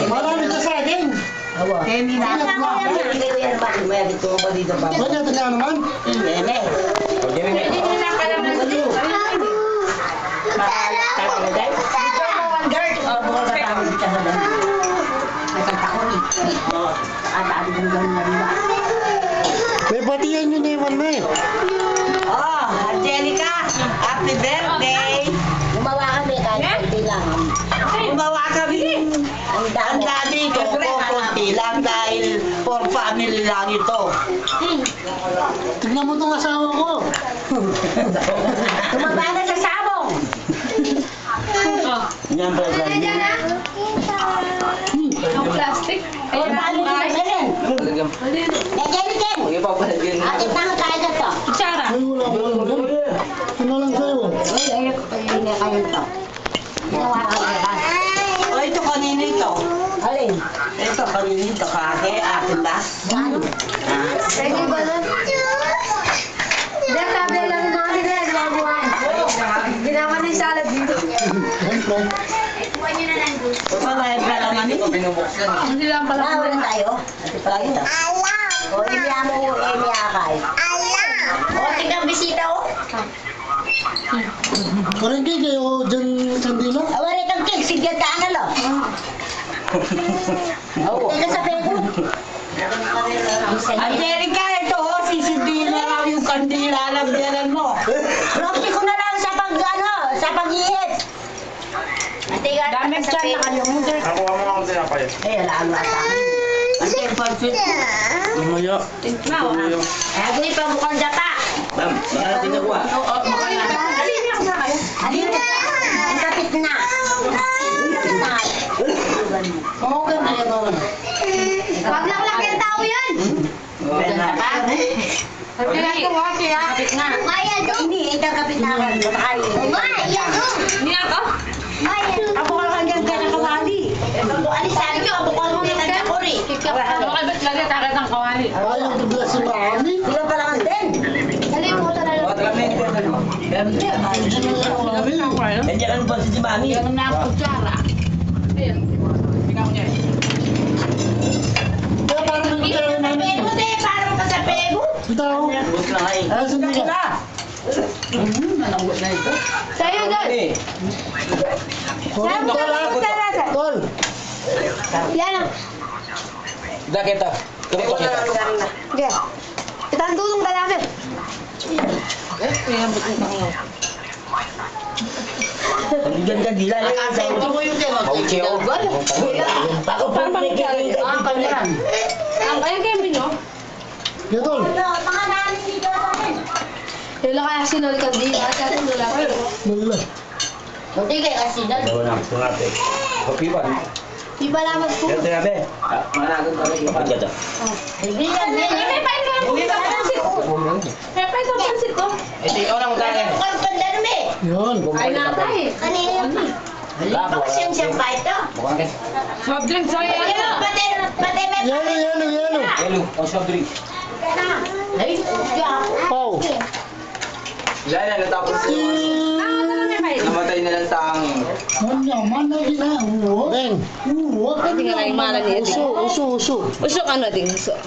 Marami ka sa akin. Emi na. May dito ba dito ba? Wala ito na naman. Eme. Hindi na pala man dito. May batiyan yun Ewan mo eh. Oh, Angelica, happy birthday. Gumawa kami kahit konti lang. Gumawa kami. Ang dami ko, konti lang dahil for family lang ito. Tignan mo itong asawa ko. Tumaba na sa sabong. Yan ba yan? Ang plastic. O, paano na rin? Nagyan. Atit na ang kaya na to. Kutsara. Ay, wala ko lang doon. Ano lang sa'yo? Ay, ayaw ko kayo na kayo to. Ginawa ko ba? O, ito kanina ito. Alin? Ito kanina ito, kake, akin ba? Ano? Pwede ba nun? Diyan, sabi lang ng mga nila, ginabuhan. Ginawa na yung salad dito. Siyempre. Pagkakayag ka naman ito. Hindi lang pala. Wala tayo. Ate pala ito. O, Emiya mo, Emiya kay. O, tingnan bisita o. Parang kayo dyan sandilo. Awari kang cake, sigyan taan alo. Teka sa pego. Angelica, ito ho, sisindihin na raw yung kandila ng biyanan mo. Proxy ko na lang sa pag, ano, sa pag-iit. Damit dyan, nakalimutan. Nakuha mo akong tinapay. Ay, alam mo sa akin. At yung pansit ko. Mamaya. Ay, ako yung pabukang data. Ma'am, baka tinakuha. Alin, ang kapit na. Oo, ganda yan naman. Wag lang laki ang tao yan. Pena pa. Sabi lang ito, wag kaya. Kapit na. Hindi, ito kapit na. Hindi ako. Ako ka lang dyan ka nakawali. Alis sabi ko, ako ka lang dyan nakakuri. Ano kayo ba't lagi tagat ng kawali? Ayaw ko bila si Mami. Sila pa lang ang din. Kalimutan na lang. Nandiyan ang pansit si Mami. Yan na ang kutsara. Ayan. Tingnan ko niya. Kaya parang may kaya namin. Pego din, parang pa sa pego. Bitaw. Bus lang ay. Ay, sandali ka. Nananggot na ito. Sa'yo doon. Tol, tol. Yan lang. Kita. Ito na lang galing na. Okay. Ito ang tulong ka namin. Ang ganda dila. Nakasento mo yung tema. Ako pa makikinig. Ang kaya kayo mo, Kaya tol. Mga namin dito sa akin. yung kaya sinol ka di ba? Sa atin nula. Nula. Hindi kayo kasi na. Di ba lang mag-cook? Hindi yan. May pain ka lang po. May pain ka pansit ko. Ito yung orang tayo. Ang pandarmi. Yun. Ay natay. Kanina pa. Bakasyon siyang pa ito. Soft drink soy. Pati may Yelo. Ay, Pau. Namatay na lang sa hangin. Man na ginawa. Ben. Hindi nga lang yung mana niya. Uso. Usok ano din. Usok.